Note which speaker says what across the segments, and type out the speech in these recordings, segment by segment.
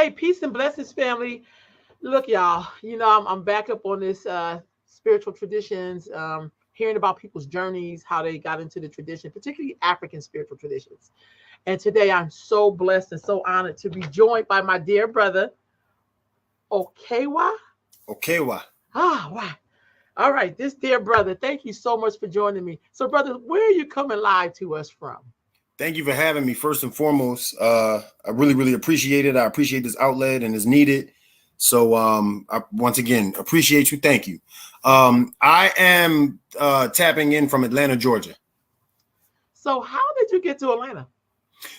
Speaker 1: Hey, peace and blessings, family. Look, y'all, I'm back up on this spiritual traditions, hearing about people's journeys, how they got into the tradition, particularly African spiritual traditions. And today I'm so blessed and so honored to be joined by my dear brother, Okewa.
Speaker 2: Okewa.
Speaker 1: Wow. All right, this dear brother, thank you so much for joining me. So, brother, where are you coming live to us from?
Speaker 2: Thank you for having me. First and foremost, I really, really appreciate it. I appreciate this outlet and it's needed. So I once again appreciate you. Thank you. I am tapping in from Atlanta, Georgia.
Speaker 1: So how did you get to Atlanta?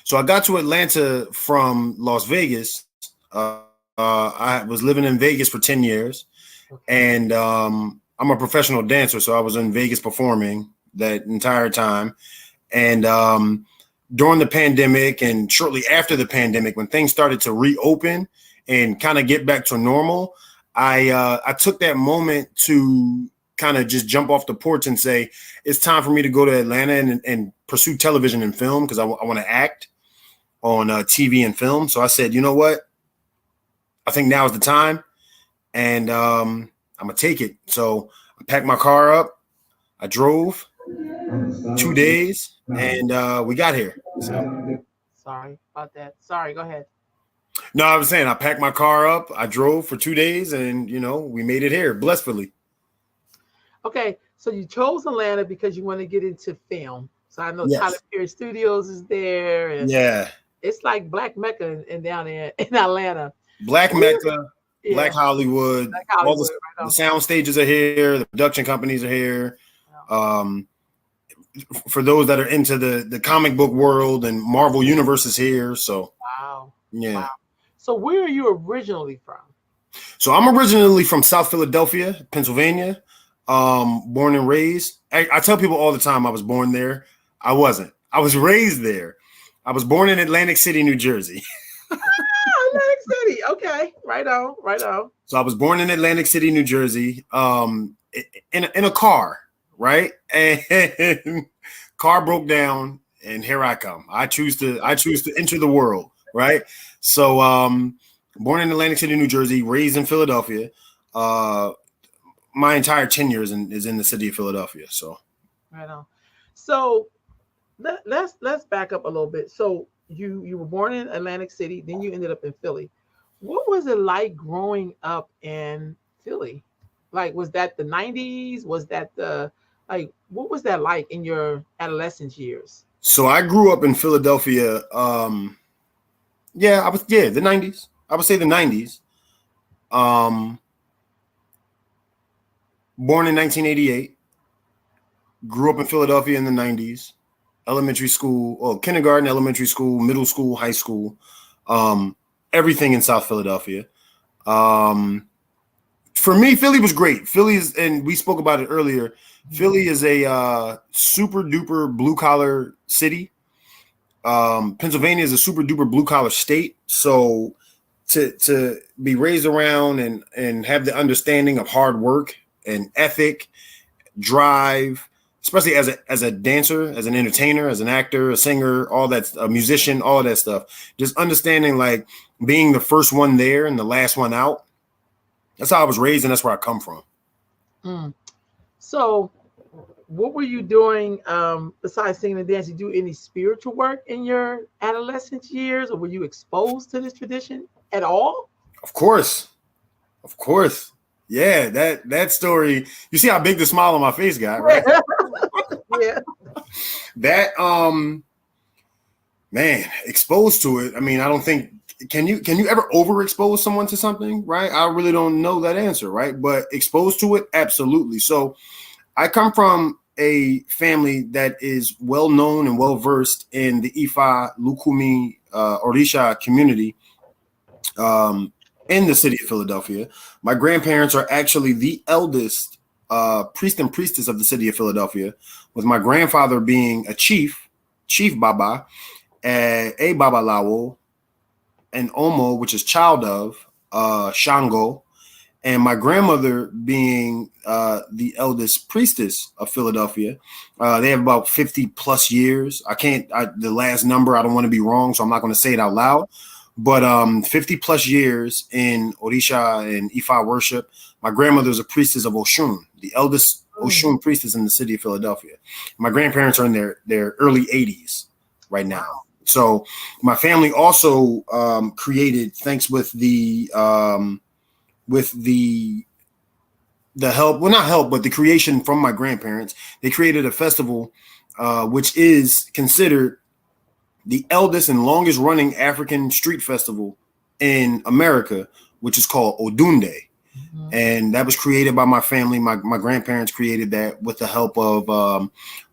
Speaker 2: So I got to Atlanta from Las Vegas. I was living in Vegas for 10 years. Okay. And I'm a professional dancer. So I was in Vegas performing that entire time. And during the pandemic and shortly after the pandemic, when things started to reopen and kind of get back to normal, I took that moment to kind of just jump off the porch and say, it's time for me to go to Atlanta and pursue television and film because I want to act on TV and film. So I said, you know what? I think now is the time. And I'm going to take it. So I packed my car up. I drove 2 days and we got here. So.
Speaker 1: Sorry about that. Sorry, go ahead.
Speaker 2: No, I was saying I packed my car up. I drove for 2 days and, we made it here blissfully.
Speaker 1: Okay. So you chose Atlanta because you want to get into film. So I know
Speaker 2: Yes.
Speaker 1: Tyler Perry Studios is there. And
Speaker 2: yeah.
Speaker 1: It's like Black Mecca and down there in Atlanta.
Speaker 2: Black Mecca, yeah. Black Hollywood. All the sound stages are here. The production companies are here. For those that are into the comic book world and Marvel Universe is here. So,
Speaker 1: wow.
Speaker 2: Yeah.
Speaker 1: Wow. So where are you originally from?
Speaker 2: So I'm originally from South Philadelphia, Pennsylvania, born and raised. I tell people all the time I was born there. I wasn't. I was raised there. I was born in Atlantic City, New Jersey.
Speaker 1: Atlantic City. Okay. Right on. Right on.
Speaker 2: So I was born in Atlantic City, New Jersey, in a car, right? And car broke down and here I come. I choose to enter the world, right? So born in Atlantic City, New Jersey, raised in Philadelphia. My entire tenure is in the city of Philadelphia. So
Speaker 1: right on. So let's back up a little bit. So you were born in Atlantic City, then you ended up in Philly. What was it like growing up in Philly? Like, was that the 90s? Was that what was that like in your adolescence years?
Speaker 2: So I grew up in Philadelphia. The 90s. I would say the 90s. Born in 1988. Grew up in Philadelphia in the 90s. Elementary school, kindergarten, elementary school, middle school, high school, everything in South Philadelphia. For me, Philly was great. Philly's, and we spoke about it earlier, Philly is a super duper blue collar city. Pennsylvania is a super duper blue collar state. So to be raised around and have the understanding of hard work and ethic, drive, especially as a dancer, as an entertainer, as an actor, a singer, all that, a musician, all of that stuff. Just understanding like being the first one there and the last one out. That's how I was raised and that's where I come from.
Speaker 1: So what were you doing besides singing and dancing? Do any spiritual work in your adolescent years, or were you exposed to this tradition at all?
Speaker 2: Of course. Yeah, that story. You see how big the smile on my face got, right?
Speaker 1: Yeah.
Speaker 2: That man, exposed to it. I mean, I don't think can you ever overexpose someone to something, right? I really don't know that answer, right? But exposed to it, absolutely. So I come from a family that is well known and well versed in the Ifa, Lukumi, Orisha community. In the city of Philadelphia. My grandparents are actually the eldest priest and priestess of the city of Philadelphia, with my grandfather being a chief Baba, a Babalawo, an Omo, which is child of Shango, and my grandmother being the eldest priestess of Philadelphia. They have about 50 plus years. The last number, I don't want to be wrong, so I'm not going to say it out loud. But 50 plus years in Orisha and Ifa worship. My grandmother is a priestess of Oshun, the eldest Oshun priestess in the city of Philadelphia. My grandparents are in their early 80s right now. So my family also created, thanks with the help, well, not help, but the creation from my grandparents, they created a festival which is considered the eldest and longest running African street festival in America, which is called Odunde. Mm-hmm. And that was created by my family. My grandparents created that with the help of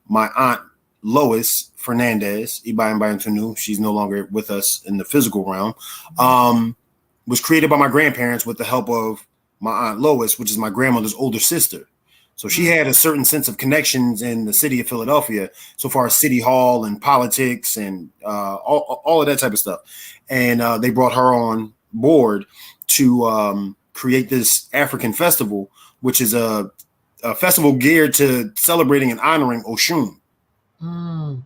Speaker 2: my aunt Lois Fernandez, Ibayantunu. She's no longer with us in the physical realm. Was created by my grandparents with the help of my aunt Lois, which is my grandmother's older sister. So she had a certain sense of connections in the city of Philadelphia, so far as city hall and politics and all of that type of stuff. And they brought her on board to create this African festival, which is a festival geared to celebrating and honoring Oshun.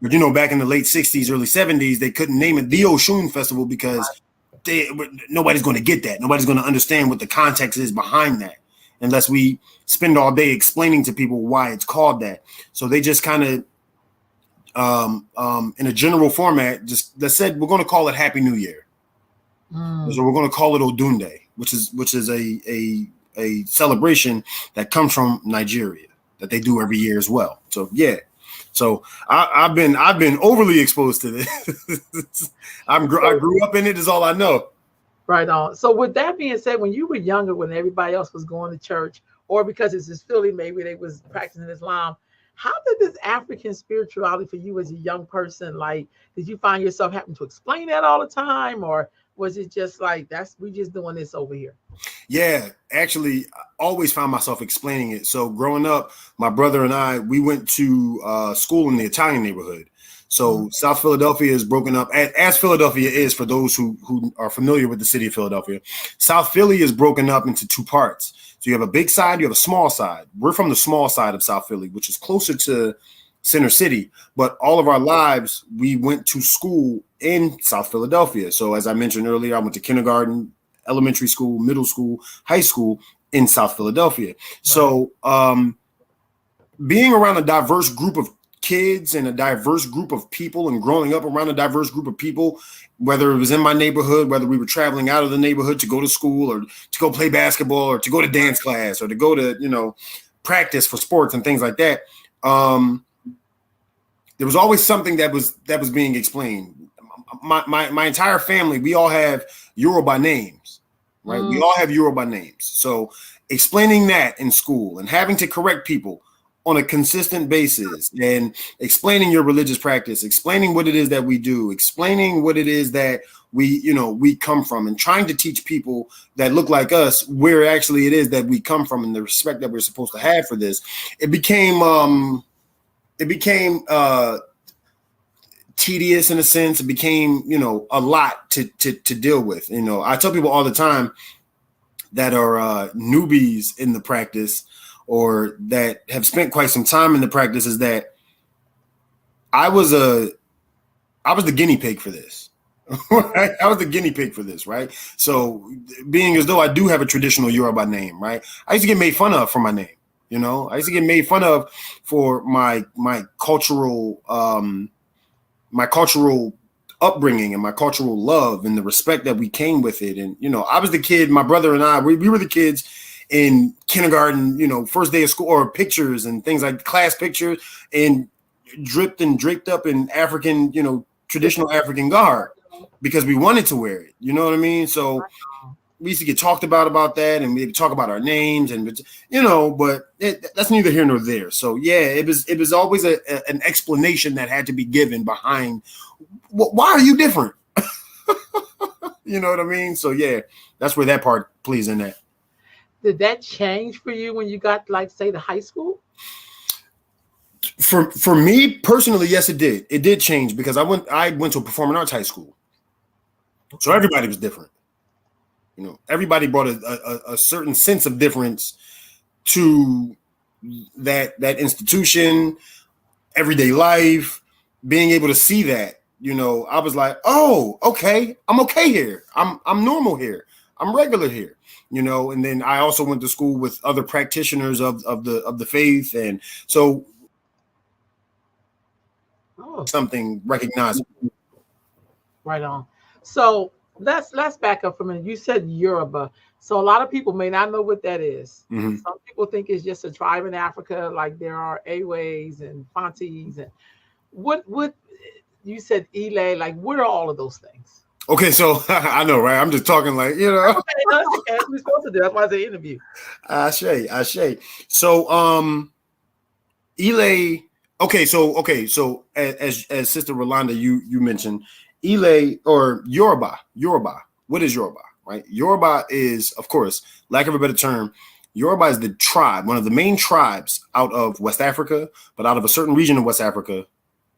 Speaker 2: But, you know, back in the late 60s, early 70s, they couldn't name it the Oshun Festival because nobody's going to get that. Nobody's going to understand what the context is behind that unless we spend all day explaining to people why it's called that. So they just kind of, in a general format, just they said, we're going to call it Happy New Year. So we're going to call it Odunde, which is a celebration that comes from Nigeria that they do every year as well. So, yeah. So I've been overly exposed to this. I grew up in it is all I know.
Speaker 1: Right on. So with that being said, when you were younger, when everybody else was going to church, or because it's in Philly, maybe they was practicing Islam, how did this African spirituality for you as a young person, like, did you find yourself having to explain that all the time, or was it just like, we just doing this over here?
Speaker 2: Yeah, actually, I always found myself explaining it. So growing up, my brother and I, we went to school in the Italian neighborhood. So South Philadelphia is broken up, as Philadelphia is for those who are familiar with the city of Philadelphia. South Philly is broken up into two parts. So you have a big side, you have a small side. We're from the small side of South Philly, which is closer to Center City. But all of our lives, we went to school in South Philadelphia. So as I mentioned earlier, I went to kindergarten, elementary school, middle school, high school in South Philadelphia. Right. So being around a diverse group of kids and a diverse group of people and growing up around a diverse group of people, whether it was in my neighborhood, whether we were traveling out of the neighborhood to go to school or to go play basketball or to go to dance class or to go to, you know, practice for sports and things like that. There was always something that was being explained. My entire family, we all have Yoruba names, right? We all have Yoruba names. So explaining that in school and having to correct people on a consistent basis and explaining your religious practice, explaining what it is that we do, explaining what it is that we come from, and trying to teach people that look like us where actually it is that we come from and the respect that we're supposed to have for this. It became tedious in a sense. It became, a lot to deal with. I tell people all the time that are newbies in the practice or that have spent quite some time in the practice is that I was the guinea pig for this. Right? I was the guinea pig for this, right? So being as though I do have a traditional Yoruba name, right? I used to get made fun of for my name. I used to get made fun of for my cultural upbringing and my cultural love and the respect that we came with it. And, I was the kid, my brother and I, we were the kids in kindergarten, first day of school, or pictures and things like class pictures, and dripped and draped up in African, traditional African garb because we wanted to wear it. You know what I mean? So we used to get talked about that, and we'd talk about our names, and but that's neither here nor there. So yeah, it was always an explanation that had to be given behind why are you different. You know what I mean? So yeah, that's where that part plays in that.
Speaker 1: Did that change for you when you got, like, say, to high school?
Speaker 2: For me personally, yes, it did. It did change because I went to a performing arts high school, so everybody was different. Everybody brought a certain sense of difference to that institution, everyday life. Being able to see that I was like, oh, okay, I'm okay here. I'm normal here. I'm regular here. And then I also went to school with other practitioners of the faith, and so something recognizable.
Speaker 1: Right on. So let's back up for a minute. You said Yoruba. So a lot of people may not know what that is.
Speaker 2: Mm-hmm.
Speaker 1: Some people think it's just a tribe in Africa, like there are Aways and Fantis and what you said Ile, like what are all of those things?
Speaker 2: Okay, so I know, right? I'm just talking like,
Speaker 1: Okay, no, that's okay. That's what we're supposed to do. That's why I say interview.
Speaker 2: Ashe. So Ile, okay, so as Sister RoLanda, you mentioned Ile or Yoruba. What is Yoruba? Right? Yoruba is, of course, lack of a better term, Yoruba is the tribe, one of the main tribes out of West Africa, but out of a certain region of West Africa,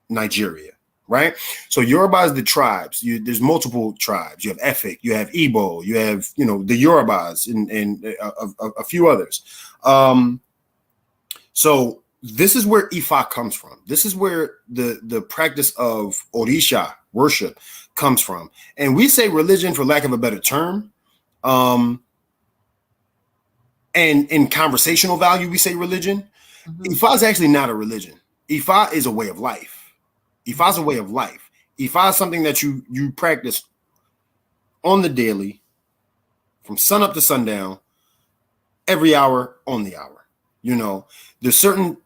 Speaker 2: Nigeria, right? So Yoruba is the tribes. There's multiple tribes. You have Efik, you have Igbo, you have, the Yorubas and a few others. So this is where Ifa comes from. This is where the practice of Orisha worship comes from. And we say religion for lack of a better term. And in conversational value, we say religion. Mm-hmm. Ifa is actually not a religion. Ifa is a way of life. Ifa is a way of life. Ifa is something that you practice on the daily, from sun up to sundown, every hour on the hour. There's certain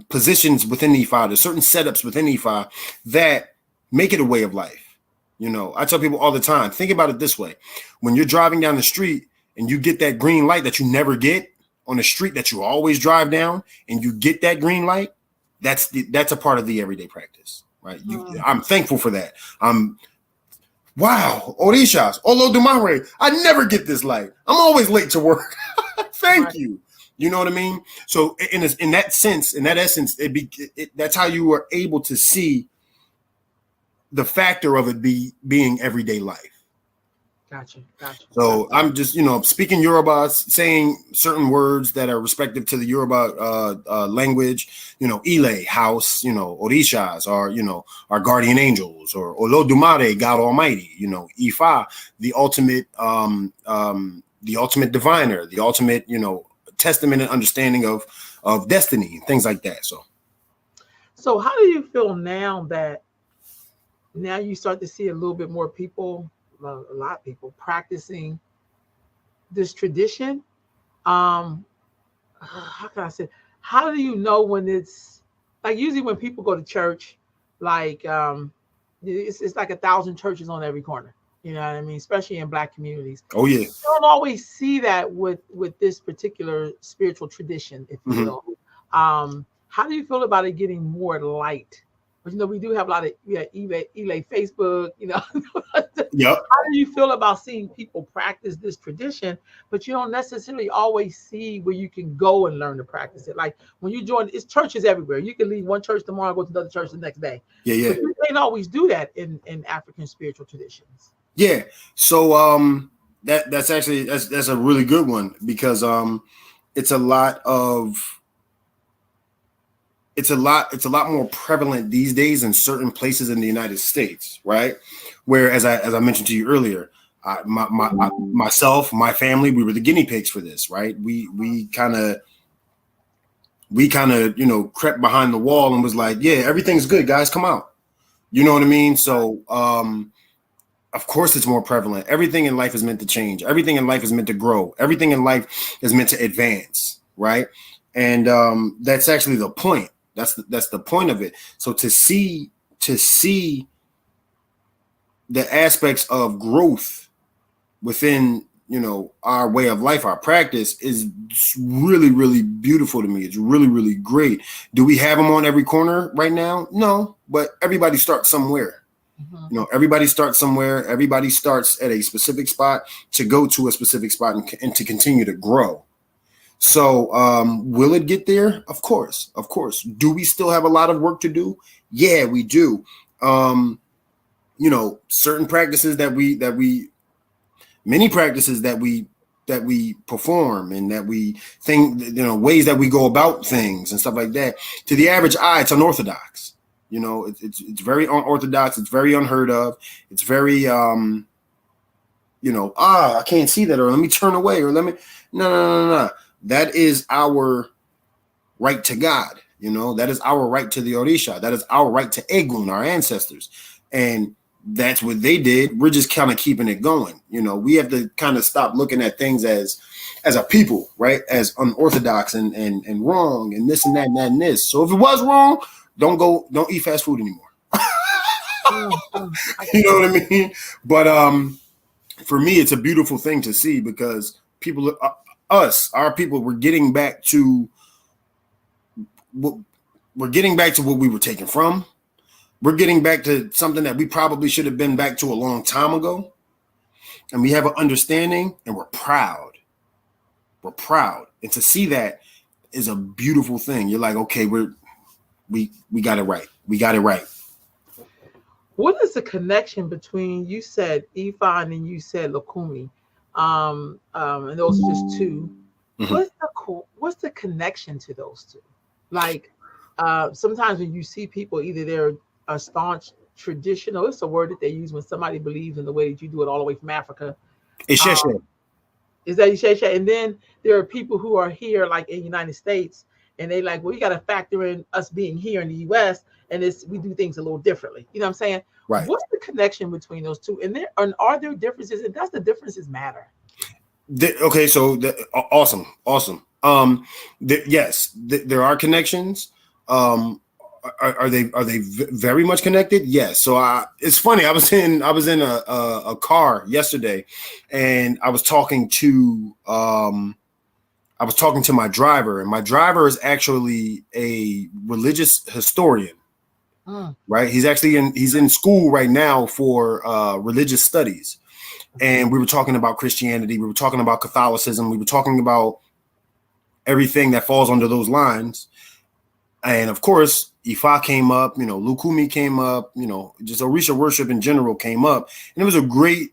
Speaker 2: positions within Ifa, there's certain setups within Ifa that make it a way of life. I tell people all the time, think about it this way. When you're driving down the street and you get that green light that you never get on the street that you always drive down, and you get that green light, that's a part of the everyday practice, right? I'm thankful for that. Wow, Orishas, Olodumare, I never get this light. I'm always late to work. Thank you. You know what I mean? So in that sense, in that essence, that's how you are able to see the factor of it being everyday life.
Speaker 1: Gotcha.
Speaker 2: So I'm just, speaking Yoruba, saying certain words that are respective to the Yoruba language, Ile, house, Orishas are, our guardian angels, or Olodumare, God Almighty, Ifa, the ultimate diviner, the ultimate, testament and understanding of destiny, things like that.
Speaker 1: So how do you feel now you start to see a little bit more people, a lot of people practicing this tradition? How can I say? How do you know when it's like, usually when people go to church, like it's like 1,000 churches on every corner. You know what I mean? Especially in Black communities.
Speaker 2: Oh yeah.
Speaker 1: You don't always see that with this particular spiritual tradition, if you will. How do you feel about it getting more light? But we do have a lot of Ile Facebook, Yep. How do you feel about seeing people practice this tradition, but you don't necessarily always see where you can go and learn to practice it? Like when you join, it's churches everywhere. You can leave one church tomorrow, go to another church the next day.
Speaker 2: Yeah.
Speaker 1: But you can't always do that in African spiritual traditions.
Speaker 2: Yeah. So that's actually that's a really good one, because it's a lot more prevalent these days in certain places in the United States, right? Where, as I mentioned to you earlier, myself, my family, we were the guinea pigs for this, right? We kind of crept behind the wall and was like, yeah, everything's good, guys, come out. You know what I mean? So of course it's more prevalent. Everything in life is meant to change. Everything in life is meant to grow. Everything in life is meant to advance, right? And that's actually the point. That's the point of it. So to see the aspects of growth within, our way of life, our practice, is really, really beautiful to me. It's really, really great. Do we have them on every corner right now? No, but everybody starts somewhere. Everybody starts somewhere. Everybody starts at a specific spot to go to a specific spot and to continue to grow. So will it get there? Of course. Do we still have a lot of work to do? Yeah, we do. Certain practices many practices that we perform, and that we think, ways that we go about things and stuff like that, to the average eye, it's unorthodox. You know, it's very unorthodox. It's very unheard of. It's very I can't see that, or let me turn away, or let me no. That is our right to God. You know, that is our right to the Orisha. That is our right to Egun, our ancestors. And that's what they did. We're just kind of keeping it going. You know, we have to kind of stop looking at things as a people, right? As unorthodox and wrong and this and that and that and this. So if it was wrong, don't eat fast food anymore. You know what I mean? But for me, it's a beautiful thing to see because people, our people, we're getting back to what we were taken from. We're getting back to something that we probably should have been back to a long time ago. And we have an understanding and we're proud. We're proud. And to see that is a beautiful thing. You're like, okay, we got it right. We got it right.
Speaker 1: What is the connection between, you said Ifa and then you said Lukumi, and those are just two. Mm-hmm. What's the connection to those two? Like sometimes when you see people, either they're a staunch traditional, it's a word that they use when somebody believes in the way that you do it all the way from Africa. Is that Isheshe? And then there are people who are here, like in the United States, and they like, well, you got to factor in us being here in the U.S. and we do things a little differently. You know what I'm saying?
Speaker 2: Right.
Speaker 1: What's the connection between those two? And are there differences? And does the differences matter?
Speaker 2: Okay, so awesome. Yes, there are connections. Are they very much connected? Yes. So it's funny. I was in a car yesterday, and I was talking to my driver, and my driver is actually a religious historian. Right. He's in school right now for religious studies. And we were talking about Christianity. We were talking about Catholicism. We were talking about everything that falls under those lines. And of course, Ifa came up, Lukumi came up, just Orisha worship in general came up. And it was a great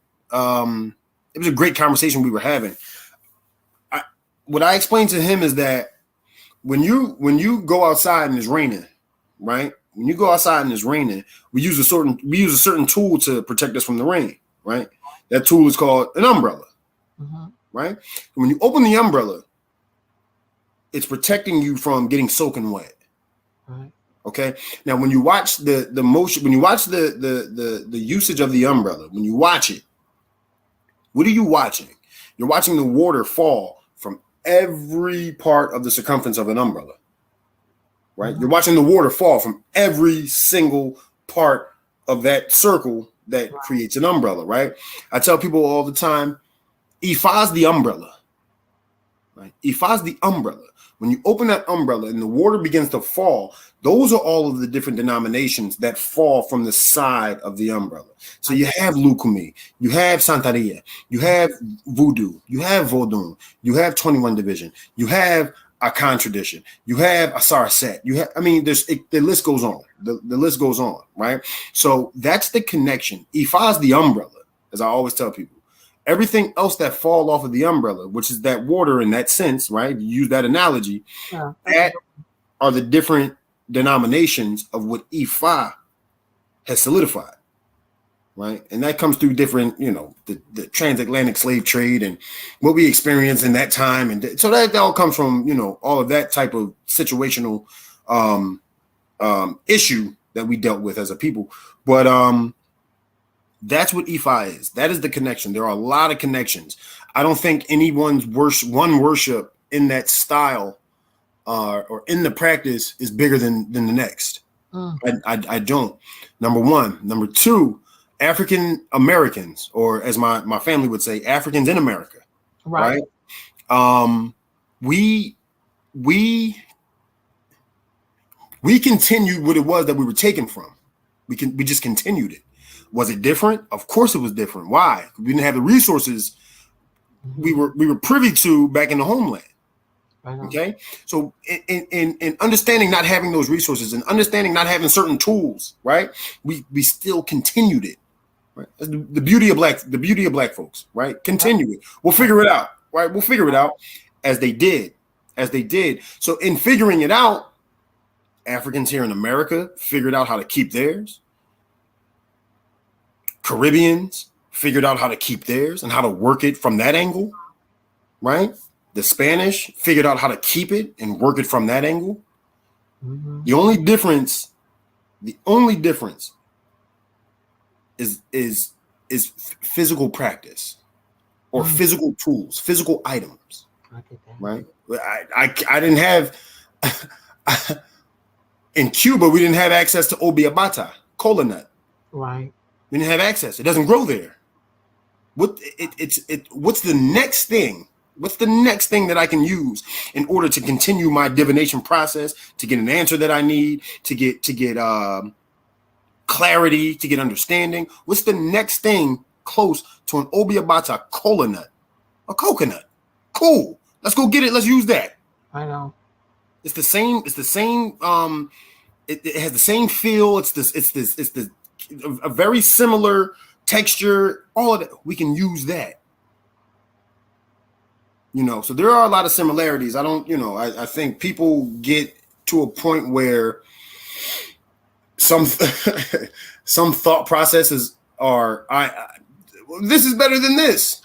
Speaker 2: conversation we were having. What I explained to him is that when you go outside and it's raining, right? When you go outside and it's raining, we use a certain tool to protect us from the rain, right? That tool is called an umbrella, right? And when you open the umbrella, it's protecting you from getting soaking wet. Right. Okay. Now, when you watch the motion, when you watch the usage of the umbrella, when you watch it, what are you watching? You're watching the water fall from every part of the circumference of an umbrella, right? You're watching the water fall from every single part of that circle that creates an umbrella, right? I tell people all the time, Ifa's the umbrella, right? Ifa's the umbrella. When you open that umbrella and the water begins to fall, those are all of the different denominations that fall from the side of the umbrella. So you have Lukumi, you have Santeria, you have Voodoo, you have Vodun, you have 21 Division, you have Akan tradition, you have Asar Set, the list goes on. The list goes on, right? So that's the connection. Ifa is the umbrella, as I always tell people. Everything else that fall off of the umbrella, which is that water in that sense, right? You use that analogy. Yeah. That are the different denominations of what Ifa has solidified, right? And that comes through different, the transatlantic slave trade and what we experienced in that time. And so that all comes from, all of that type of situational issue that we dealt with as a people. But that's what Ifa is. That is the connection. There are a lot of connections. I don't think anyone's worship in that style or in the practice is bigger than the next. I don't. Number one. Number two, African Americans, or as my family would say, Africans in America. Right. We continued what it was that we were taken from. We just continued it. Was it different? Of course it was different. Why? We didn't have the resources we were privy to back in the homeland. Okay. So in understanding not having those resources and understanding not having certain tools, right? We still continued it. Right. That's the beauty of black folks, right? Continue it. We'll figure it out. Right. We'll figure it out as they did. So in figuring it out, Africans here in America figured out how to keep theirs. Caribbeans figured out how to keep theirs and how to work it from that angle, right? The Spanish figured out how to keep it and work it from that angle.
Speaker 1: Mm-hmm.
Speaker 2: The only difference is physical practice or physical tools, physical items, right? I didn't have in Cuba, we didn't have access to obiabata, cola nut.
Speaker 1: Right.
Speaker 2: We didn't have access. It doesn't grow there. What's the next thing? What's the next thing that I can use in order to continue my divination process, to get an answer that I need, to get clarity, to get understanding? What's the next thing close to an obiabata cola nut? A coconut. Cool. Let's go get it. Let's use that.
Speaker 1: I know.
Speaker 2: It's the same. It has the same feel. It's a very similar texture. All of that. We can use that. So there are a lot of similarities. I think people get to a point where some thought processes are, this is better than this.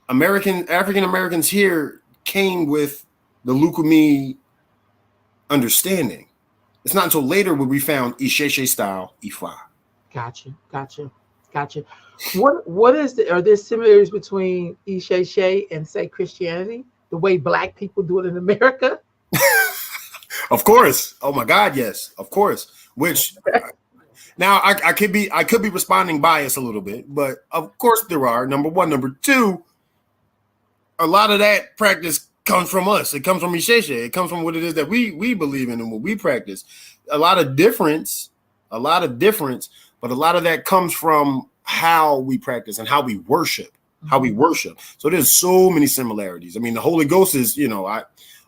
Speaker 2: African Americans here came with the Lukumi understanding. It's not until later when we found Isheshe style Ifa.
Speaker 1: Gotcha. Are there similarities between Isheshe and, say, Christianity? The way Black people do it in America?
Speaker 2: Of course. Oh my God, yes. Of course. Which now I could be responding biased a little bit, but of course there are. Number one. Number two, a lot of that practice comes from us. It comes from Isheshe. It comes from what it is that we believe in and what we practice. A lot of difference, but a lot of that comes from how we practice and how we worship. So there's so many similarities. I mean, the Holy Ghost is,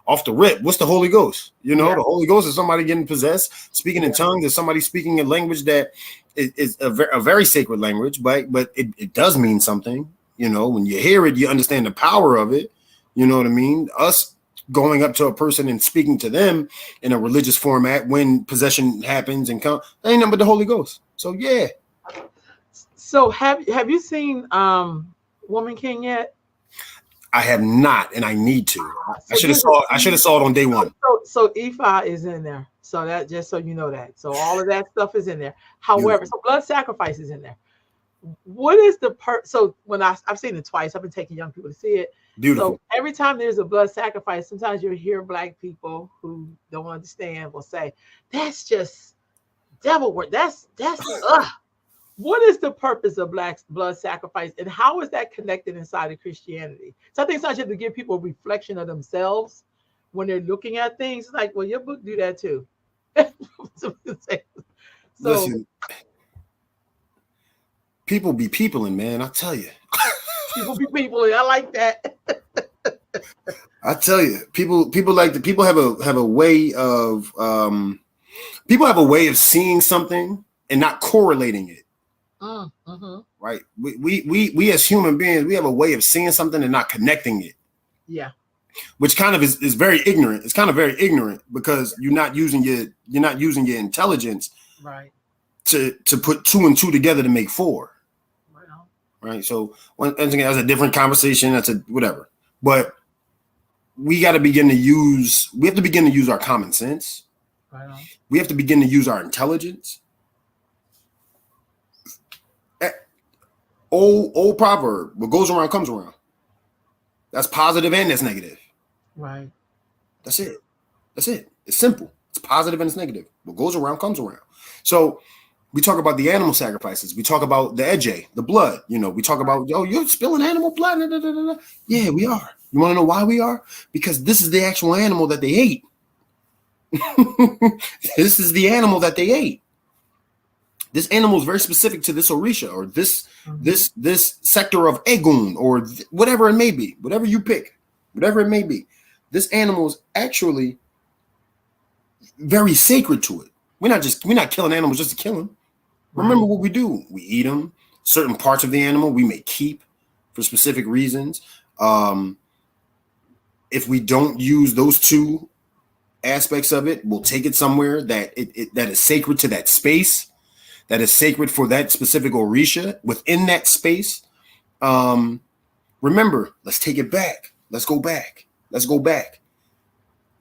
Speaker 2: off the rip. What's the Holy Ghost? The Holy Ghost is somebody getting possessed, speaking in tongues, is somebody speaking a language that is a very sacred language, but it does mean something. When you hear it, you understand the power of it. You know what I mean? Us going up to a person and speaking to them in a religious format when possession happens and that ain't nothing but the Holy Ghost. So yeah.
Speaker 1: So have you seen Woman King yet?
Speaker 2: I have not, and I need to. I should have saw it on day one.
Speaker 1: So Ifa is in there. So that, just so you know that. So all of that stuff is in there. However, so blood sacrifice is in there. What is the so when I've seen it twice, I've been taking young people to see it.
Speaker 2: Beautiful.
Speaker 1: So every time there's a blood sacrifice, sometimes you'll hear Black people who don't understand will say, "That's just devil work. That's What is the purpose of Black blood sacrifice, and how is that connected inside of Christianity? So I think sometimes you have to give people a reflection of themselves when they're looking at things. Like, well, your book do that too. So
Speaker 2: listen, people be peopling, man. I tell you.
Speaker 1: People be peopling. I like that.
Speaker 2: I tell you, people have a way of people have a way of seeing something and not correlating it.
Speaker 1: Mm-hmm.
Speaker 2: Right. We as human beings, we have a way of seeing something and not connecting it.
Speaker 1: Yeah.
Speaker 2: Which kind of is very ignorant. It's kind of very ignorant because you're not using your intelligence,
Speaker 1: right,
Speaker 2: to put two and two together to make four. Right. So once again, that's a different conversation. That's a whatever. But we have to begin to use our common sense.
Speaker 1: Right on.
Speaker 2: We have to begin to use our intelligence. Old proverb, what goes around comes around. That's positive and that's negative.
Speaker 1: Right.
Speaker 2: That's it. It's simple. It's positive and it's negative. What goes around comes around. So we talk about the animal sacrifices. We talk about the eje, the blood. We talk about, you're spilling animal blood. Da, da, da, da. Yeah, we are. You want to know why we are? Because this is the actual animal that they ate. This is the animal that they ate. This animal is very specific to this Orisha or this sector of Egun or whatever it may be, whatever you pick, whatever it may be. This animal is actually very sacred to it. We're not killing animals just to kill them. Remember what we do. We eat them. Certain parts of the animal we may keep for specific reasons. If we don't use those two aspects of it. We'll take it somewhere that that is sacred to that space, that is sacred for that specific Orisha within that space. Remember, let's take it back. Let's go back. Let's go back.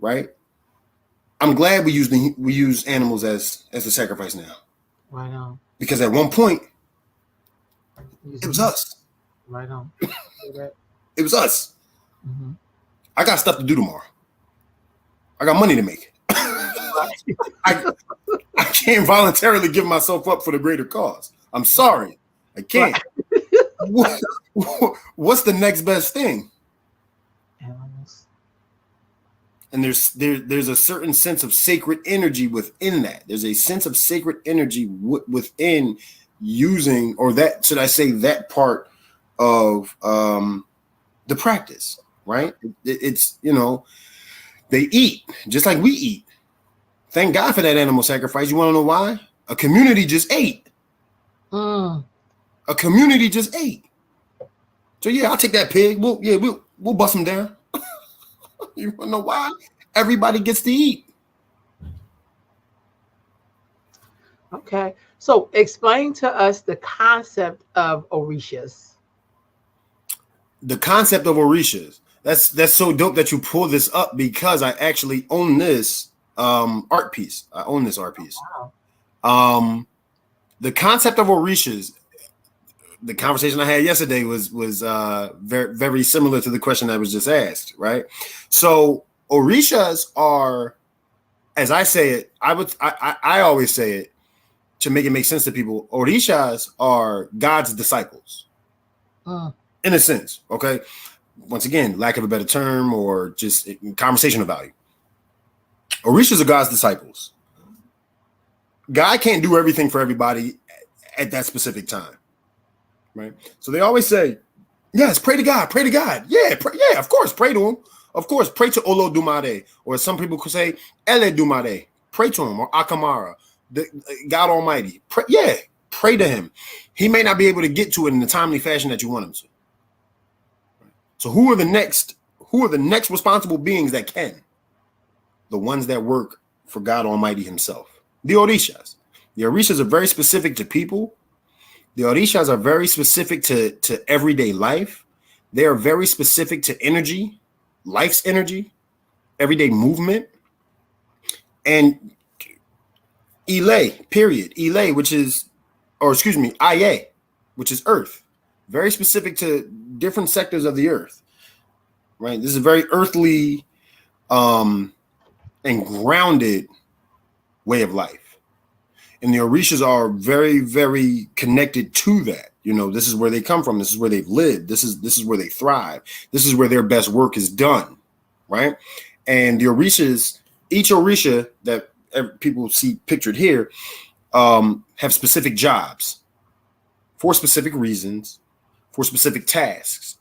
Speaker 2: Right? I'm glad we use animals as the sacrifice now.
Speaker 1: Right on.
Speaker 2: Because at one point, it was us.
Speaker 1: Right on.
Speaker 2: It was us.
Speaker 1: Mm-hmm.
Speaker 2: I got stuff to do tomorrow. I got money to make. I can't voluntarily give myself up for the greater cause. I'm sorry. I can't. What's the next best thing?
Speaker 1: Animals.
Speaker 2: And there's a certain sense of sacred energy within that. There's a sense of sacred energy within using, or that, should I say, that part of the practice, right? It's, they eat just like we eat. Thank God for that animal sacrifice. You want to know why? A community just ate. A community just ate. So yeah, I'll take that pig. We'll bust him down. You want to know why? Everybody gets to eat.
Speaker 1: Okay. So explain to us the concept of Orishas.
Speaker 2: The concept of Orishas. That's so dope that you pull this up, because I actually own this art piece. I own this art piece. Wow. The concept of Orishas, the conversation I had yesterday was very, very similar to the question I was just asked, right? So Orishas are, as I say it, I always say it to make it make sense to people. Orishas are God's disciples, in a sense. Okay, once again, lack of a better term or just conversational value. Orishas are God's disciples. God can't do everything for everybody at that specific time. Right. So they always say, yes, pray to God, pray to God. Yeah, of course, pray to him. Of course, pray to Olodumare, or some people could say Eledumare. Pray to him, or Akamara, God Almighty. Pray to him. He may not be able to get to it in the timely fashion that you want him to. So who are the next responsible beings that can? The ones that work for God Almighty himself. The Orishas. The Orishas are very specific to people. The Orishas are very specific to everyday life. They are very specific to energy, life's energy, everyday movement. And Ile, period. Ile, Ia, which is earth. Very specific to different sectors of the earth. Right? This is a very earthly and grounded way of life. And the Orishas are very, very connected to that. This is where they come from. This is where they've lived. This is where they thrive. This is where their best work is done, right? And the Orishas, each Orisha that people see pictured here, have specific jobs for specific reasons, for specific tasks,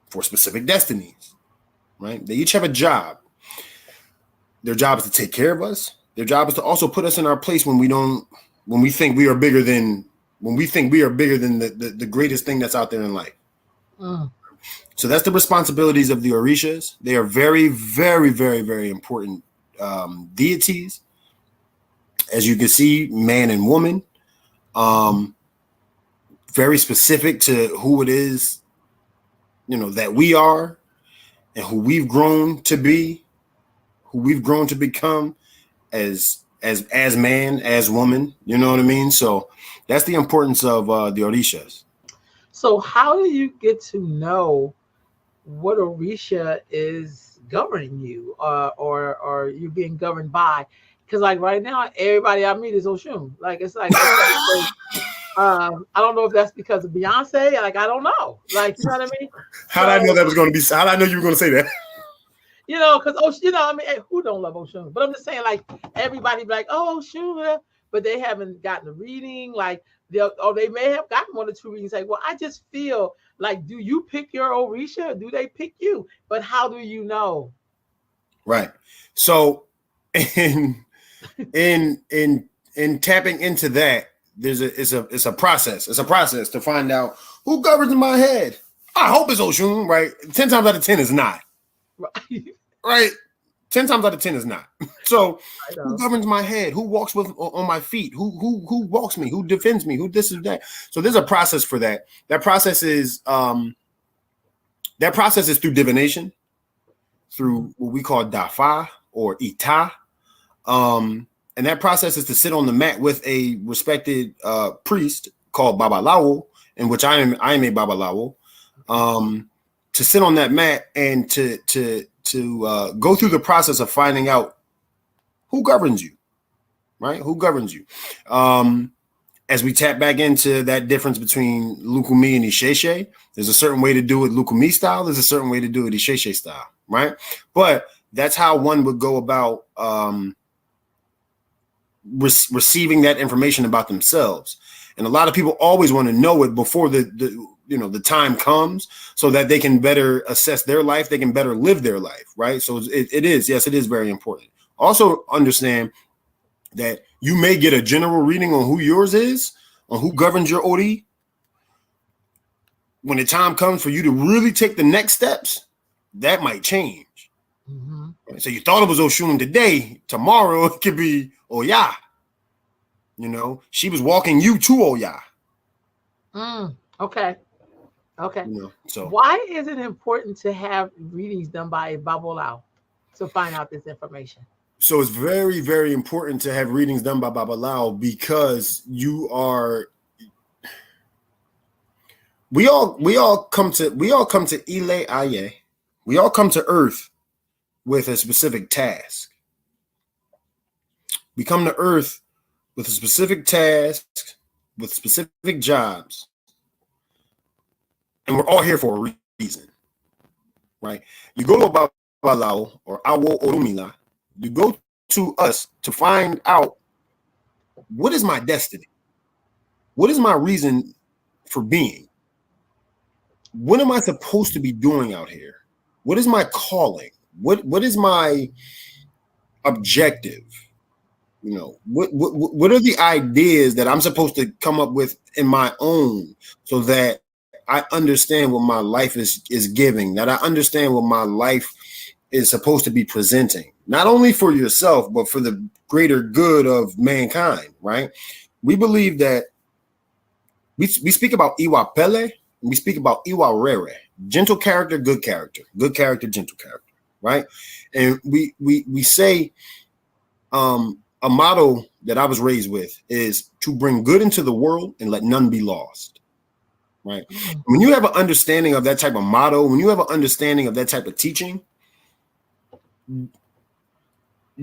Speaker 2: for specific destinies, right? They each have a job. Their job is to take care of us. Their job is to also put us in our place when we think we are bigger than the greatest thing that's out there in life. So that's the responsibilities of the Orishas. They are very, very, very, very important deities. As you can see, man and woman, very specific to who it is, that we are and who we've grown to be, who we've grown to become as man, as woman, you know what I mean? So that's the importance of the Orishas.
Speaker 1: So how do you get to know what Orisha is governing you, or you being governed by? Because like right now, everybody I meet is Oshun. Like it's like I don't know if that's because of Beyonce. Like I don't know. Like you know what I mean?
Speaker 2: How did I know that was going to be? How did I know you were going to say that?
Speaker 1: Because who don't love Oshun? But I'm just saying, like everybody be like, oh Oshun, but they haven't gotten a reading. Like they may have gotten 1 or 2 readings. Like, well, I just feel like, do you pick your Orisha? Or do they pick you? But how do you know?
Speaker 2: Right. So in tapping into that, it's a process. It's a process to find out who governs in my head. I hope it's Oshun, right? 10 times out of 10 is not. Right. 10 times out of 10 is not. So
Speaker 1: I
Speaker 2: who
Speaker 1: know.
Speaker 2: governs my head? Who walks with on my feet? Who walks me? Who defends me? Who this is that? So there's a process for that. That process is through divination, through what we call dafa or ita. And that process is to sit on the mat with a respected priest called Babalawo, in which I am a Babalawo, to sit on that mat and to go through the process of finding out who governs you, right? Who governs you? As we tap back into that difference between Lukumi and Isheshe, there's a certain way to do it Lukumi style. There's a certain way to do it Isheshe style, right? But that's how one would go about receiving that information about themselves. And a lot of people always want to know it before the time comes, so that they can better assess their life. They can better live their life, right? So it is very important. Also understand that you may get a general reading on who yours is, on who governs your OD. When the time comes for you to really take the next steps, that might change.
Speaker 1: Mm-hmm.
Speaker 2: So you thought it was Oshun today, tomorrow it could be Oya. You know, she was walking you to Oya.
Speaker 1: Okay. Okay.
Speaker 2: You know, so
Speaker 1: why is it important to have readings done by a Babalawo to find out this information?
Speaker 2: So it's very, very important to have readings done by Babalawo, because we all come to Ile Aye. We all come to Earth with a specific task. We come to Earth with a specific task, with specific jobs. And we're all here for a reason, right? You go to a Babalawo or Awo Orumila, you go to us to find out, what is my destiny? What is my reason for being? What am I supposed to be doing out here? What is my calling? What is my objective? You know, what are the ideas that I'm supposed to come up with in my own, so that I understand what my life is giving, that I understand what my life is supposed to be presenting, not only for yourself, but for the greater good of mankind, right? We believe that we speak about Iwa Pele, and we speak about Iwa Rere, gentle character, gentle character, right? And we say a motto that I was raised with is to bring good into the world and let none be lost. Right. When you have an understanding of that type of motto, when you have an understanding of that type of teaching,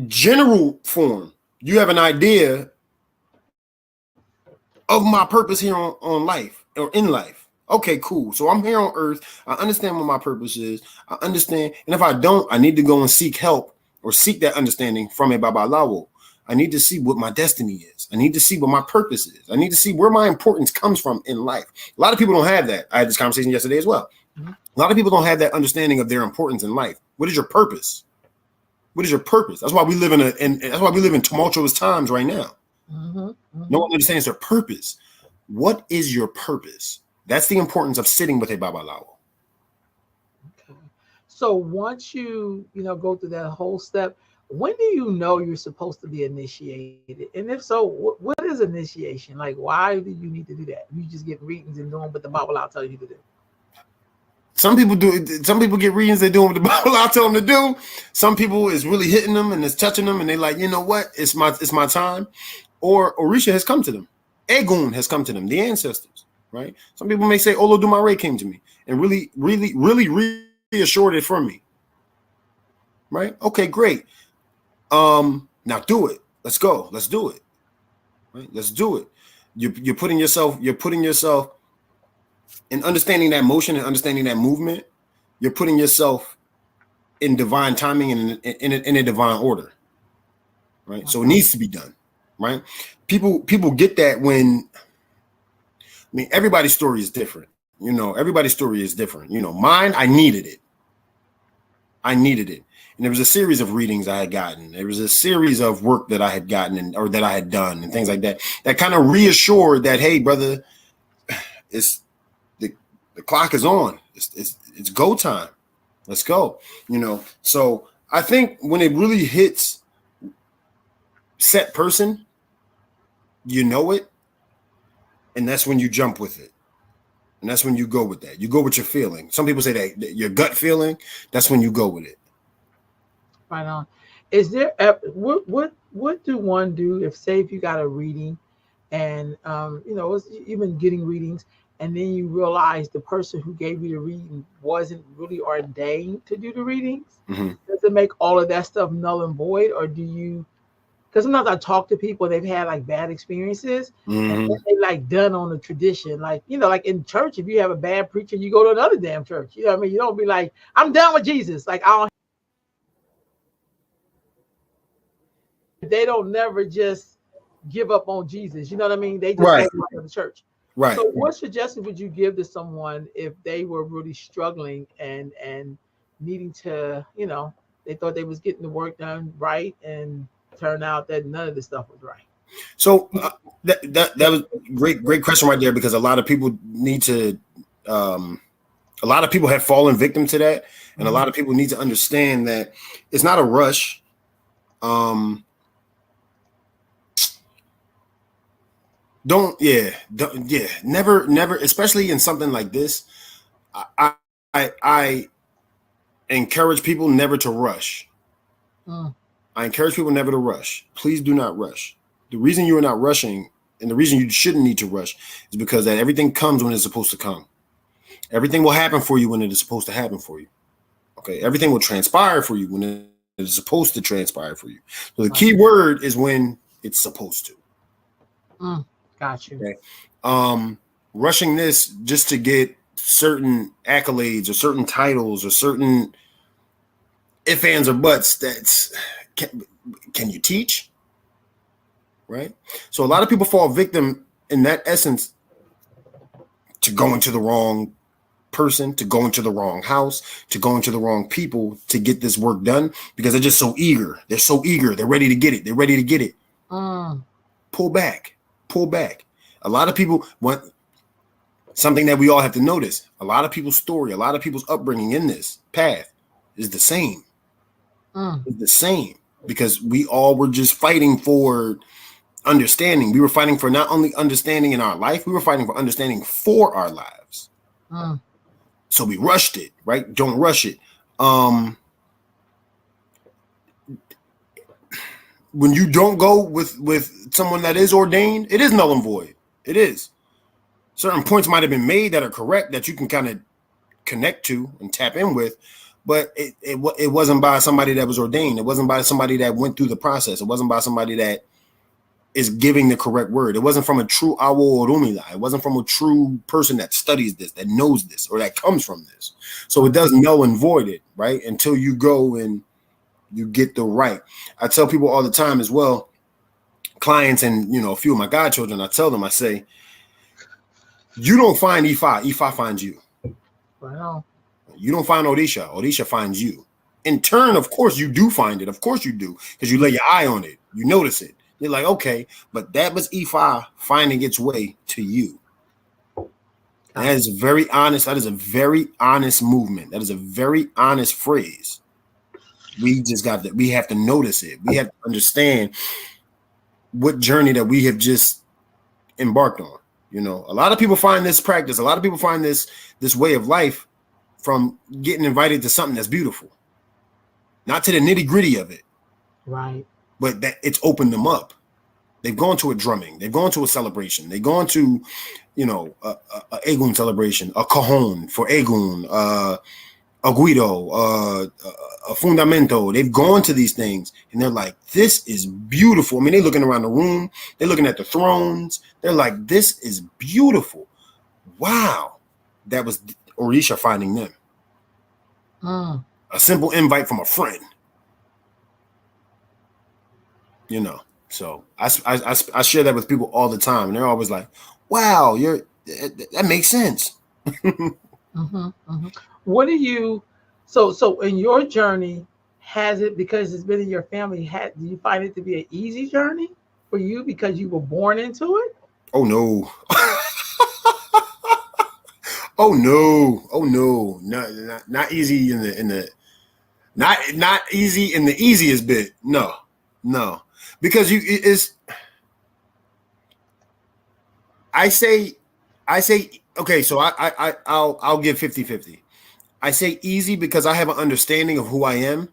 Speaker 2: general form, you have an idea of my purpose here on life or in life. Okay, cool. So I'm here on Earth. I understand what my purpose is. I understand. And if I don't, I need to go and seek help or seek that understanding from a Babalawo. I need to see what my destiny is. I need to see what my purpose is. I need to see where my importance comes from in life. A lot of people don't have that. I had this conversation yesterday as well. Mm-hmm. A lot of people don't have that understanding of their importance in life. What is your purpose? What is your purpose? That's why we live in tumultuous times right now. Mm-hmm. Mm-hmm. No one understands their purpose. What is your purpose? That's the importance of sitting with a Babalawo.
Speaker 1: Okay. So once you go through that whole step, when do you know you're supposed to be initiated? And if so, what is initiation? Like, why do you need to do that? You just get readings and doing what the Babalawo tell you to do.
Speaker 2: Some people do. Some people get readings, they doing what the Babalawo tell them to do. Some people is really hitting them and it's touching them, and they like, you know what? It's my time. Or Orisha has come to them. Egun has come to them. The ancestors, right? Some people may say Olodumare came to me and really, really, really reassured it for me. Right? Okay, great. Now do it. Let's go. Let's do it. Right? Let's do it. You're putting yourself in understanding that motion and understanding that movement. You're putting yourself in divine timing and in a divine order. Right? So it needs to be done. Right? People get that when, everybody's story is different. Everybody's story is different. Mine, I needed it. And there was a series of readings I had gotten. There was a series of work that I had gotten or that I had done and things like that, that kind of reassured that, hey, brother, it's the clock is on. It's go time. Let's go. So I think when it really hits set person, you know it, and that's when you jump with it. And that's when you go with that. You go with your feeling. Some people say that your gut feeling, that's when you go with it.
Speaker 1: Right on. Is there what do one do if, say, if you got a reading and you've been getting readings, and then you realize the person who gave you the reading wasn't really ordained to do the readings?
Speaker 2: Mm-hmm.
Speaker 1: Does it make all of that stuff null and void, or do you? Because sometimes I talk to people, they've had like bad experiences, and
Speaker 2: Mm-hmm.
Speaker 1: then they like done on a tradition, like like in church, if you have a bad preacher, you go to another damn church. You know what I mean? You don't be like, I'm done with Jesus. Like, I don't. They don't never just give up on Jesus. You know what I mean? They just go
Speaker 2: Right.
Speaker 1: to the church.
Speaker 2: Right.
Speaker 1: So, what suggestion would you give to someone if they were really struggling and needing to, they thought they was getting the work done right, and turned out that none of the stuff was right?
Speaker 2: So that was great question right there, because a lot of people need to a lot of people have fallen victim to that, and a lot of people need to understand that it's not a rush. Never, especially in something like this. I encourage people never to rush. I encourage people never to rush. Please do not rush. The reason you are not rushing, and the reason you shouldn't need to rush, is because that everything comes when it's supposed to come. Everything will happen for you when it is supposed to happen for you. Okay, everything will transpire for you when it is supposed to transpire for you. So the key word is when it's supposed to.
Speaker 1: Got you.
Speaker 2: Okay. Rushing this just to get certain accolades or certain titles or certain ifs, ands, or buts. That's can you teach? Right. So a lot of people fall victim in that essence to going to the wrong person, to go into the wrong house, to go into the wrong people to get this work done, because they're just so eager. They're so eager. They're ready to get it. They're ready to get it. Pull back. Pull back. A lot of people want something that we all have to notice. A lot of people's story, a lot of people's upbringing in this path is the same. It's the same, because we all were just fighting for understanding. We were fighting for not only understanding in our life, we were fighting for understanding for our lives. So we rushed it, right? Don't rush it. When you don't go with someone that is ordained, it is null and void. It is. Certain points might have been made that are correct, that you can kind of connect to and tap in with, but it wasn't by somebody that was ordained. It wasn't by somebody that went through the process. It wasn't by somebody that is giving the correct word. It wasn't from a true awo orumila. It wasn't from a true person that studies this, that knows this, or that comes from this. So it does null and void it, right? Until you go and you get the right. I tell people all the time as well, clients and a few of my godchildren, I tell them, I say, you don't find Ifa, Ifa finds you.
Speaker 1: Wow.
Speaker 2: You don't find Odisha, Odisha finds you. In turn, of course, you do find it. Of course you do, because you lay your eye on it. You notice it. You're like, okay, but that was Ifa finding its way to you. And that is very honest. That is a very honest movement. That is a very honest phrase. We just got that. We have to notice it. We have to understand what journey that we have just embarked on. A lot of people find this practice. A lot of people find this way of life from getting invited to something that's beautiful, not to the nitty gritty of it.
Speaker 1: Right.
Speaker 2: But that it's opened them up. They've gone to a drumming. They've gone to a celebration. They've gone to, a Egun celebration, a cajon for Egun, a Guido, a Fundamento. They've gone to these things, and they're like, this is beautiful. I mean, they're looking around the room. They're looking at the thrones. They're like, this is beautiful. Wow. That was Orisha finding them. A simple invite from a friend. So I share that with people all the time, and they're always like, "Wow, that makes sense."
Speaker 1: What do you? So in your journey, has it, because it's been in your family? Do you find it to be an easy journey for you because you were born into it?
Speaker 2: Oh no! Oh no! Not easy in the Not easy in the easiest bit. No, because you is. I say, okay. So I'll give 50-50. I say easy because I have an understanding of who I am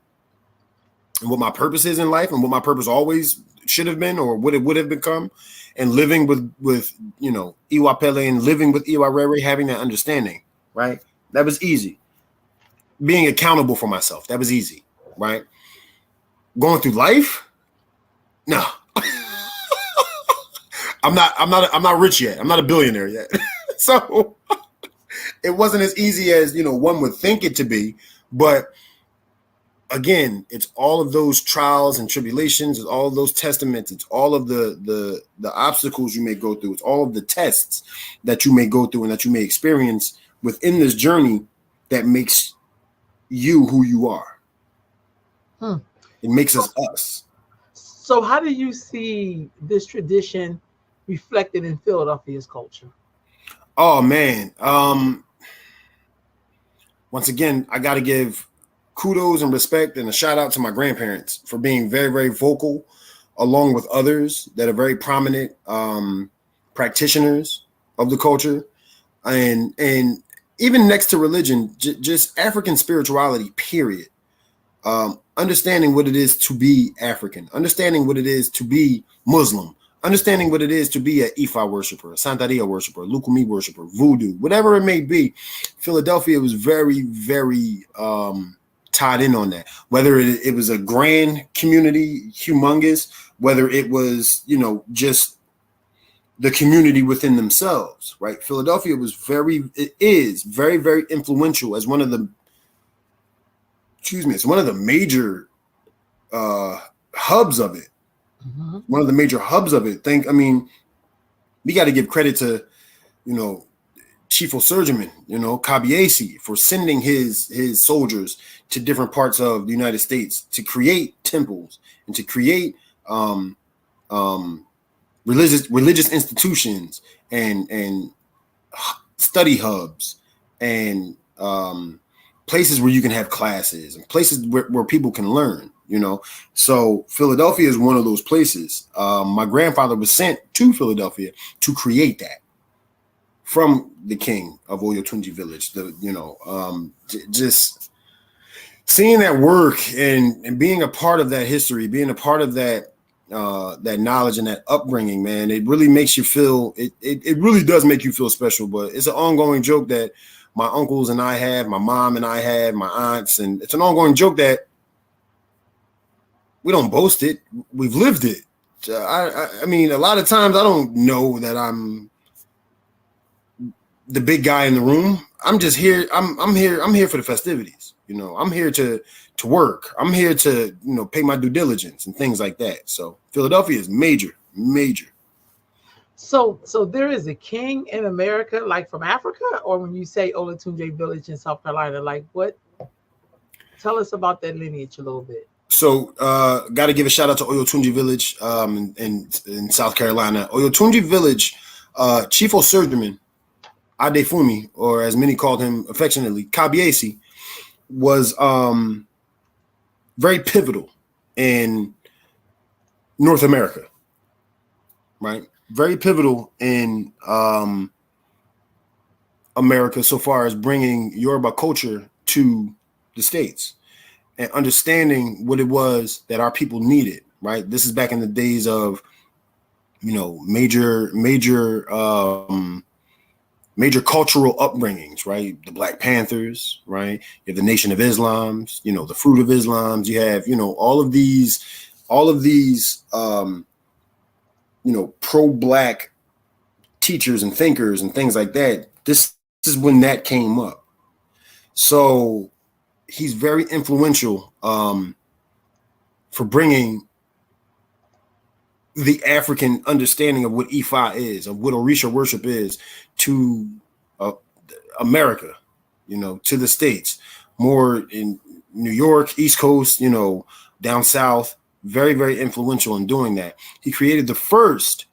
Speaker 2: and what my purpose is in life and what my purpose always should have been or what it would have become, and living with Iwa Pele and living with Iwa Rere, having that understanding, right? That was easy. Being accountable for myself, that was easy, right? Going through life, no. I'm not rich yet. I'm not a billionaire yet. So it wasn't as easy as, one would think it to be. But again, it's all of those trials and tribulations, it's all of those testaments, it's all of the obstacles you may go through, it's all of the tests that you may go through and that you may experience within this journey that makes you who you are. It makes us.
Speaker 1: So how do you see this tradition reflected in Philadelphia's culture?
Speaker 2: Oh man. Once again, I got to give kudos and respect and a shout out to my grandparents for being very, very vocal, along with others that are very prominent practitioners of the culture, and even next to religion, just African spirituality, period. Understanding what it is to be African, understanding what it is to be Muslim, understanding what it is to be an Ifa worshiper, a Santeria worshiper, a Lukumi worshiper, voodoo, whatever it may be. Philadelphia was very, very tied in on that. Whether it was a grand community, humongous, whether it was, just the community within themselves, right? Philadelphia is very, very influential as one of the, it's one of the major hubs of it. Mm-hmm. One of the major hubs of it. We got to give credit to, Chief Surgeon, Kabiesi, for sending his soldiers to different parts of the United States to create temples and to create religious institutions and study hubs and places where you can have classes and places where people can learn, So Philadelphia is one of those places. My grandfather was sent to Philadelphia to create that from the king of Oyotunji village. Just seeing that work and being a part of that history, being a part of that knowledge and that upbringing, man, it really makes you feel, it really does make you feel special. But it's an ongoing joke that my uncles and I have, my mom and I have, my aunts, and it's an ongoing joke that we don't boast it. We've lived it. I mean, a lot of times I don't know that I'm the big guy in the room. I'm just here. I'm here for the festivities. I'm here to work. I'm here to, pay my due diligence and things like that. So Philadelphia is major.
Speaker 1: So there is a king in America, like from Africa, or when you say Olatunji village in South Carolina, like what? Tell us about that lineage a little bit.
Speaker 2: So got to give a shout out to Oyotunji village in South Carolina. Oyotunji village, Chief Surgeon Adefumi, or as many called him affectionately, Kabiesi, was very pivotal in North America, right? Very pivotal in America so far as bringing Yoruba culture to the States and understanding what it was that our people needed, right? This is back in the days of, major cultural upbringings, right? The Black Panthers, right? You have the Nation of Islam's, the Fruit of Islam's. You have, all of these, pro-Black teachers and thinkers and things like that. This is when that came up. So he's very influential for bringing the African understanding of what Ifa is, of what Orisha worship is, to America, to the States, more in New York, East Coast, down South. Very, very influential in doing that. He created the first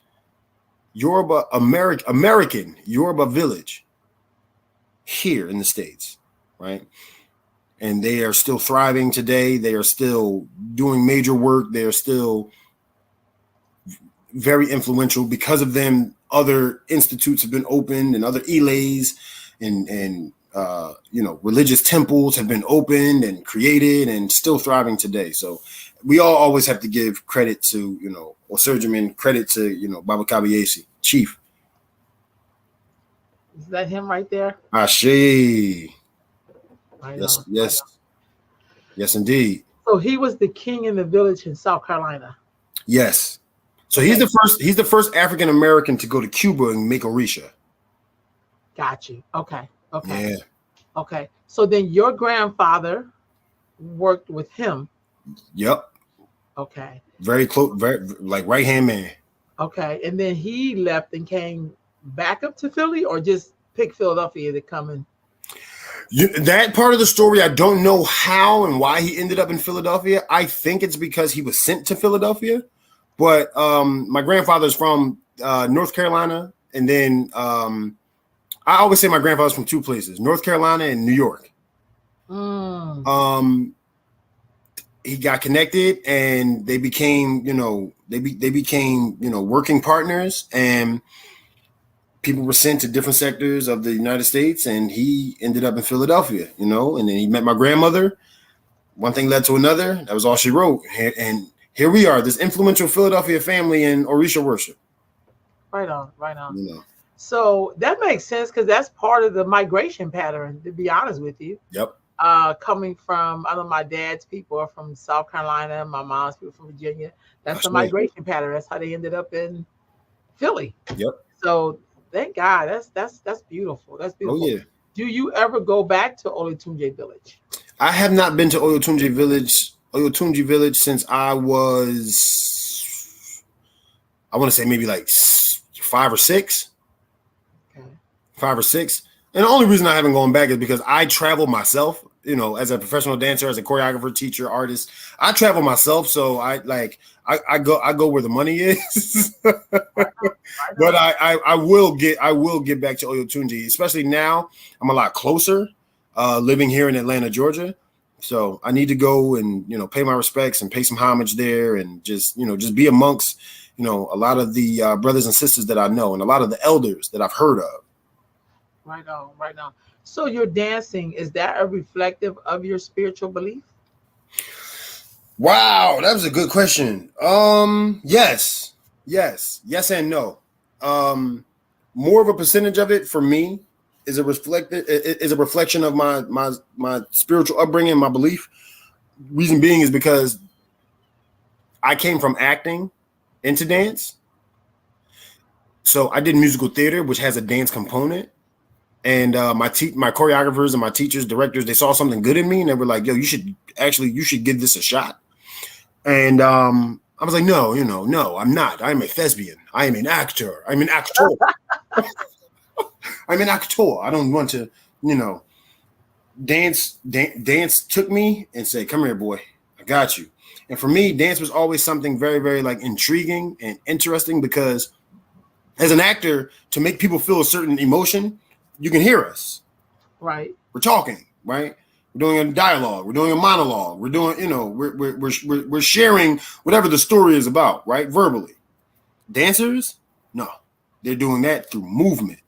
Speaker 2: American Yoruba village here in the States, right? and they are still thriving today. They are still doing major work. They are still very influential. Because of them, other institutes have been opened, and other elays and religious temples have been opened and created and still thriving today. So we all always have to give credit to, or Surgeman, credit to, Baba Kabiesi, Chief.
Speaker 1: Is that him right there?
Speaker 2: Ashe.
Speaker 1: Right
Speaker 2: Yes,
Speaker 1: on,
Speaker 2: yes.
Speaker 1: right on.
Speaker 2: Yes, indeed.
Speaker 1: So he was the king in the village in South Carolina.
Speaker 2: Yes. So
Speaker 1: Okay.
Speaker 2: he's the first African American to go to Cuba and make Orisha.
Speaker 1: Got you. Okay. Okay.
Speaker 2: Yeah.
Speaker 1: Okay. So then your grandfather worked with him.
Speaker 2: Yep.
Speaker 1: Okay.
Speaker 2: Very close, very like right hand man.
Speaker 1: Okay. And then he left and came back up to Philly, or just picked Philadelphia to come in?
Speaker 2: That part of the story, I don't know how and why he ended up in Philadelphia. I think it's because he was sent to Philadelphia. But my grandfather's from North Carolina, and then I always say my grandfather's from two places: North Carolina and New York. He got connected, and they became, working partners, and people were sent to different sectors of the United States, and he ended up in Philadelphia, and then he met my grandmother. One thing led to another. That was all she wrote. And here we are, this influential Philadelphia family in Orisha worship.
Speaker 1: Right on, right on. So that makes sense, because that's part of the migration pattern, to be honest with you.
Speaker 2: Yep.
Speaker 1: Coming from, I know my dad's people are from South Carolina, my mom's people from Virginia. That's the migration pattern. That's how they ended up in Philly.
Speaker 2: Yep.
Speaker 1: So thank God. That's beautiful. That's beautiful.
Speaker 2: Oh yeah.
Speaker 1: Do you ever go back to Olatunji Village?
Speaker 2: I have not been to Olatunji Village since I was, I want to say maybe like 5 or 6.
Speaker 1: Okay.
Speaker 2: 5 or 6. And the only reason I haven't gone back is because I travel myself, as a professional dancer, as a choreographer, teacher, artist. I travel myself, so I go where the money is. But I will get back to Olatunji, especially now. I'm a lot closer, living here in Atlanta, Georgia. So I need to go and pay my respects and pay some homage there, and just be amongst a lot of the brothers and sisters that I know, and a lot of the elders that I've heard of.
Speaker 1: Right on, right on. So your dancing, is that a reflective of your spiritual belief?
Speaker 2: Wow, that was a good question. Yes and no. More of a percentage of it for me is a reflection of my spiritual upbringing, my belief. Reason being is because I came from acting into dance. So I did musical theater, which has a dance component. And my choreographers and my teachers, directors, they saw something good in me, and they were like, "Yo, you should give this a shot." And I was like, "No, no, I'm not. I'm a thespian. I am an actor. I'm an actor. I'm an actor. I don't want to, dance. Dance took me and said, 'Come here, boy. I got you.'" And for me, dance was always something very, very like intriguing and interesting, because as an actor, to make people feel a certain emotion, you can hear us.
Speaker 1: Right.
Speaker 2: We're talking, right? We're doing a dialogue. We're doing a monologue. We're doing, we're sharing whatever the story is about, right? Verbally. Dancers, no. They're doing that through movement.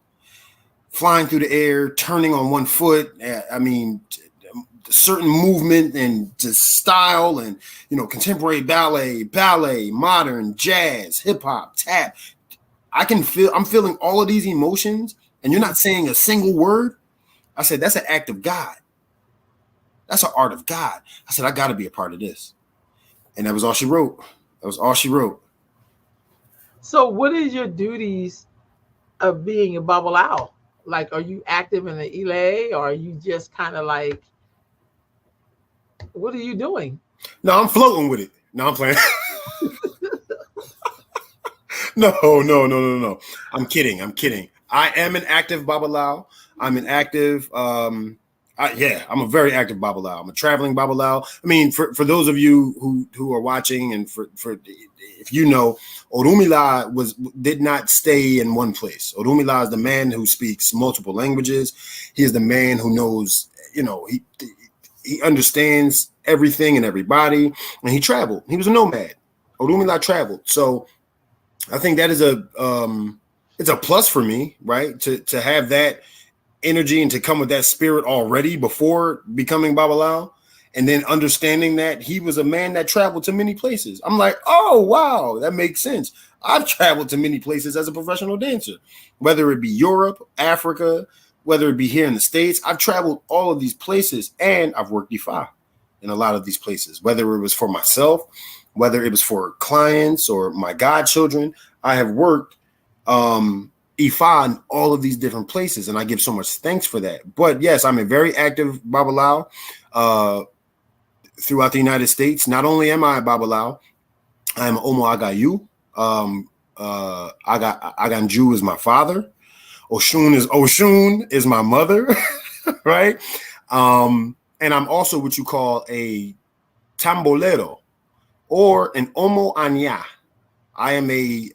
Speaker 2: Flying through the air, turning on one foot. I mean, certain movement and just style and, contemporary ballet, modern, jazz, hip hop, tap. I'm feeling all of these emotions, and you're not saying a single word. I said, that's an act of God. That's an art of God. I said, I got to be a part of this. And that was all she wrote.
Speaker 1: So what is your duties of being a Babalao? Like, are you active in the Ile, or are you just kind of like, what are you doing?
Speaker 2: No, I'm floating with it. No, I'm playing. No. I'm kidding. I am an active Babalao. I'm an active, I'm a very active Babalao. I'm a traveling Babalao. I mean, for those of you who are watching, and for if Orumila did not stay in one place. Orumila is the man who speaks multiple languages. He is the man who knows, he understands everything and everybody, and he traveled. He was a nomad. Olumila traveled. So I think that is it's a plus for me, right? To have that energy and to come with that spirit already before becoming Babalawo, and then understanding that he was a man that traveled to many places. I'm like, oh wow, that makes sense. I've traveled to many places as a professional dancer, whether it be Europe, Africa, whether it be here in the States. I've traveled all of these places, and I've worked Ifa in a lot of these places, whether it was for myself, whether it was for clients or my godchildren. I have worked Ifa in all of these different places, and I give so much thanks for that. But yes, I'm a very active Babalawo throughout the United States. Not only am I a Babalawo, I'm Omo Agayu. Aganju is my father. Oshun is my mother, right? And I'm also what you call a tambolero or an Omo Anya. I am a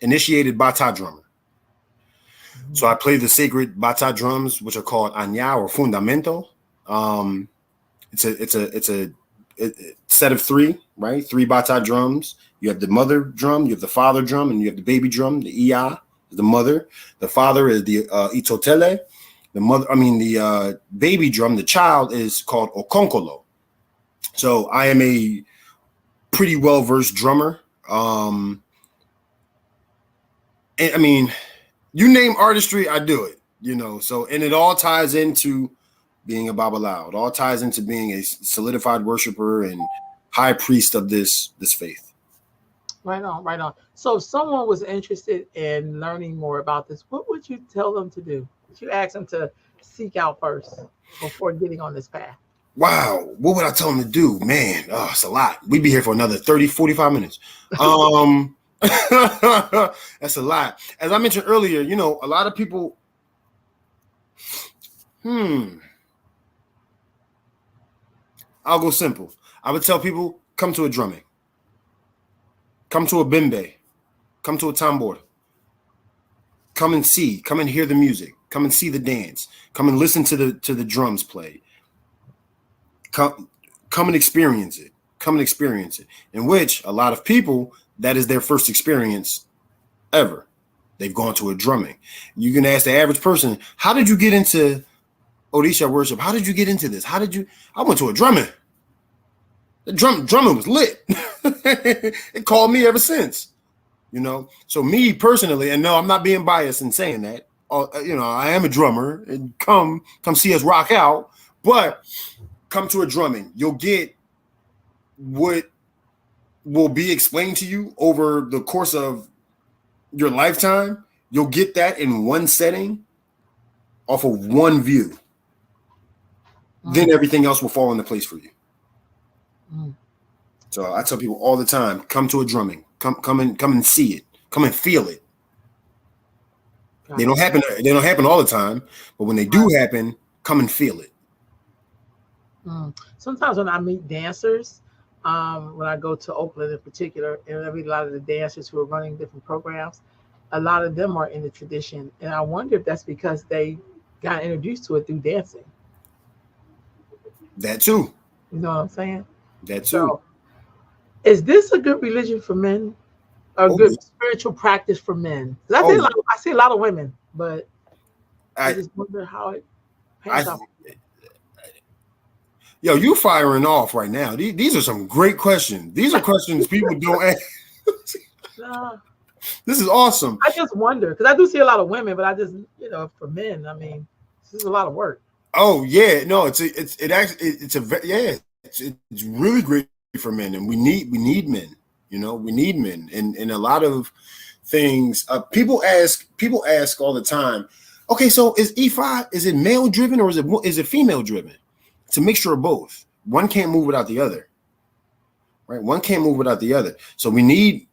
Speaker 2: initiated bata drummer. So I play the sacred bata drums, which are called Anya or Fundamento. It's a set of three, right? 3 bata drums. You have the mother drum, you have the father drum, and you have the baby drum. The Iya is the mother. The father is the Itotele. The baby drum, the child, is called Okonkolo. So I am a pretty well-versed drummer. And I mean, you name artistry, I do it, So, and it all ties into being a Babalawo. It all ties into being a solidified worshiper and high priest of this faith.
Speaker 1: Right on, right on. So if someone was interested in learning more about this, what would you tell them to do? Would you ask them to seek out first before getting on this path?
Speaker 2: Wow. What would I tell them to do? Man, it's a lot. We'd be here for another 30, 45 minutes. That's a lot. As I mentioned earlier, a lot of people, I'll go simple. I would tell people, come to a drumming. Come to a bimbe. Come to a tambor. Come and see. Come and hear the music. Come and see the dance. Come and listen to the drums play. Come and experience it. Come and experience it. In which a lot of people, that is their first experience ever. They've gone to a drumming. You can ask the average person, how did you get into Odisha worship? How did you get into this? I went to a drumming. The drumming was lit. It called me ever since, So me personally, and no, I'm not being biased in saying that. I am a drummer, and come see us rock out. But come to a drumming, you'll get what will be explained to you over the course of your lifetime. You'll get that in one setting, off of one view. Then everything else will fall into place for you. So I tell people all the time, come to a drumming, come and see it, come and feel it. They don't happen all the time, but when they do happen, come and feel it.
Speaker 1: Sometimes when I meet dancers, when I go to Oakland in particular, and I meet a lot of the dancers who are running different programs, a lot of them are in the tradition. And I wonder if that's because they got introduced to it through dancing.
Speaker 2: That too.
Speaker 1: You know what I'm saying?
Speaker 2: That too.
Speaker 1: So, is this a good religion for men? A good spiritual practice for men? I see a lot of women, but I just wonder how it pans out.
Speaker 2: Yo, you firing off right now. These are some great questions. These are questions people don't ask.
Speaker 1: No.
Speaker 2: This is awesome.
Speaker 1: I just wonder, because I do see a lot of women, but I just, for men, I mean, this is a lot of work.
Speaker 2: Oh yeah, no, it's really great for men, and we need men. We need men, and a lot of things. People ask all the time. Okay, so is Ifa, is it male driven or is it female driven? It's a mixture of both. One can't move without the other, right? One can't move without the other. So we need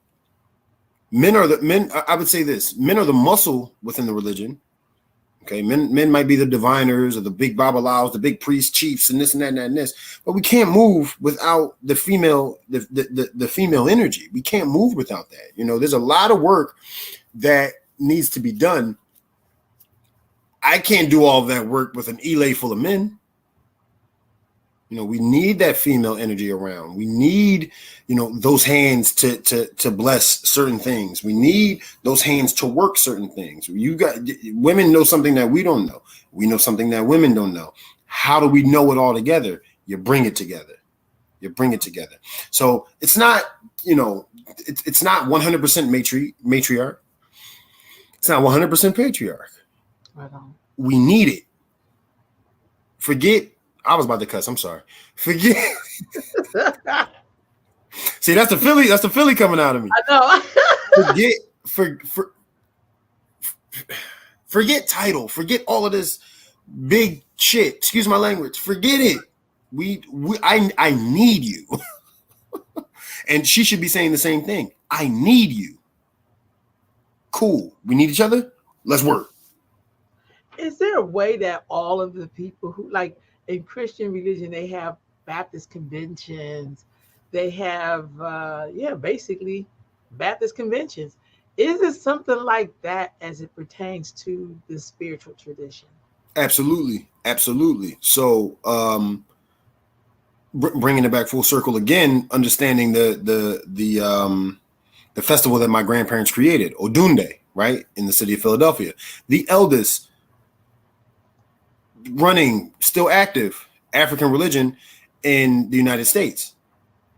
Speaker 2: men. I would say this: men are the muscle within the religion. Okay, men might be the diviners or the big babalawos, the big priests, chiefs, and this and that and that and this. But we can't move without the female, the female energy. We can't move without that. There's a lot of work that needs to be done. I can't do all of that work with an Ile full of men. We need that female energy around. We need, those hands to bless certain things. We need those hands to work certain things. Women know something that we don't know. We know something that women don't know. How do we know it all together? You bring it together. So it's not, it's not 100% matriarch. It's not 100% patriarch.
Speaker 1: Right on.
Speaker 2: We need it. I was about to cuss. I'm sorry. Forget. See, that's the Philly. That's the Philly coming out of me.
Speaker 1: I
Speaker 2: know. Forget title. Forget all of this big shit. Excuse my language. Forget it. I need you. And she should be saying the same thing. I need you. Cool. We need each other. Let's work.
Speaker 1: Is there a way that all of the people who, like in Christian religion, they have Baptist conventions, they have, basically Baptist conventions. Is it something like that as it pertains to the spiritual tradition?
Speaker 2: Absolutely. So, bringing it back full circle again, understanding the festival that my grandparents created, Odunde, right, in the city of Philadelphia, the eldest running, still active African religion in the United States,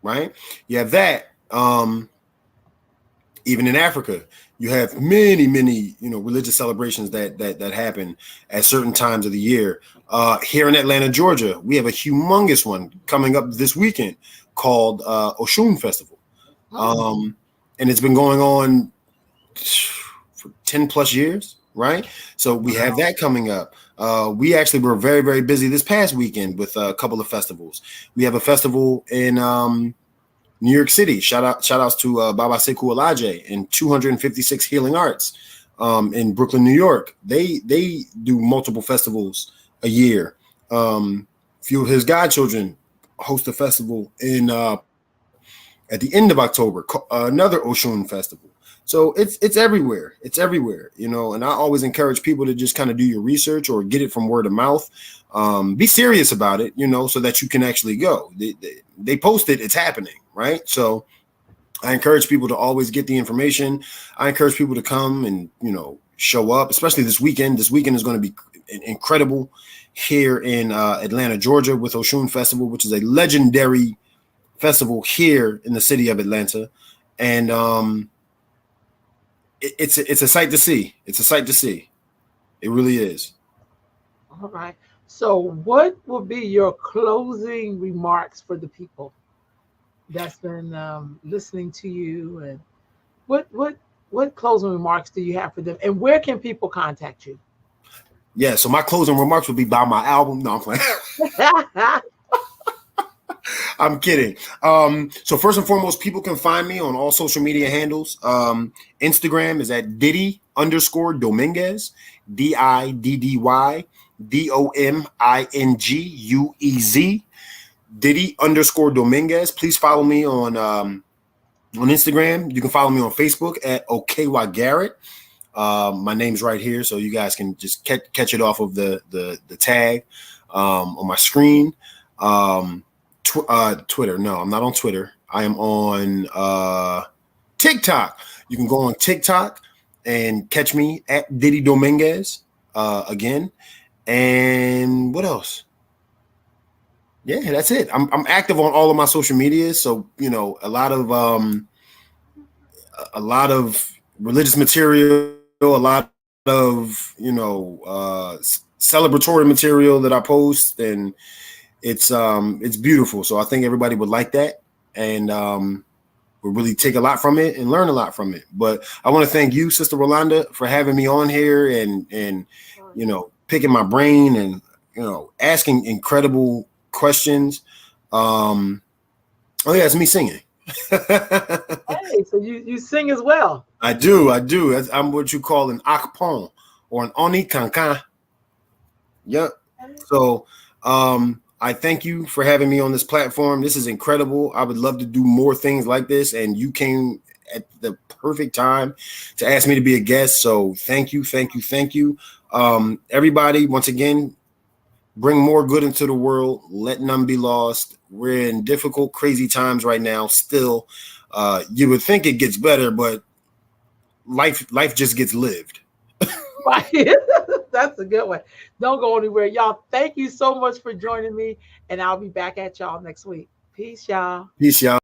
Speaker 2: right? You have that. Even in Africa, you have many, religious celebrations that happen at certain times of the year. Here in Atlanta, Georgia, we have a humongous one coming up this weekend called Oshun Festival. And it's been going on for 10 plus years, right? So we have that coming up. We actually were very, very busy this past weekend with a couple of festivals. We have a festival in New York City. Shout outs to Baba Sekou Olaje and 256 Healing Arts in Brooklyn, New York. They do multiple festivals a year. Few of his godchildren host a festival in at the end of October, another Oshun festival. So it's everywhere. It's everywhere, and I always encourage people to just kind of do your research or get it from word of mouth. Be serious about it, so that you can actually go. They post it, it's happening, right? So I encourage people to always get the information. I encourage people to come and, show up, especially this weekend. This weekend is going to be incredible here in Atlanta, Georgia, with Oshun Festival, which is a legendary festival here in the city of Atlanta. And it's a sight to see. It's a sight to see. It really is.
Speaker 1: All right. So what would be your closing remarks for the people that's been listening to you, and what closing remarks do you have for them, and where can people contact you?
Speaker 2: Yeah, so my closing remarks would be by my album. No, I'm playing. I'm kidding. So first and foremost, people can find me on all social media handles. Instagram is at Diddy_Dominguez, DIDDY_DOMINGUEZ, Diddy_Dominguez. Please follow me on Instagram. You can follow me on Facebook at Okewa Garrett. My name's right here, so you guys can just catch it off of the tag on my screen. Twitter. No, I'm not on Twitter. I am on TikTok. You can go on TikTok and catch me at Diddy Dominguez again. And what else? Yeah, that's it. I'm active on all of my social media. So, a lot of religious material, a lot of, celebratory material that I post, and it's beautiful. So I think everybody would like that, and we'll really take a lot from it and learn a lot from it. But I want to thank you, Sister RoLanda, for having me on here and picking my brain and asking incredible questions. Oh yeah, it's me singing.
Speaker 1: Hey, so you sing as well?
Speaker 2: I do. I'm what you call an akpon or an oni kankan. Yep. So I thank you for having me on this platform. This is incredible. I would love to do more things like this, and you came at the perfect time to ask me to be a guest. So thank you. Everybody, once again, bring more good into the world, let none be lost. We're in difficult, crazy times right now. Still, you would think it gets better, but life just gets lived.
Speaker 1: Right. That's a good one. Don't go anywhere. Y'all, thank you so much for joining me. And I'll be back at y'all next week. Peace, y'all.
Speaker 2: Peace, y'all.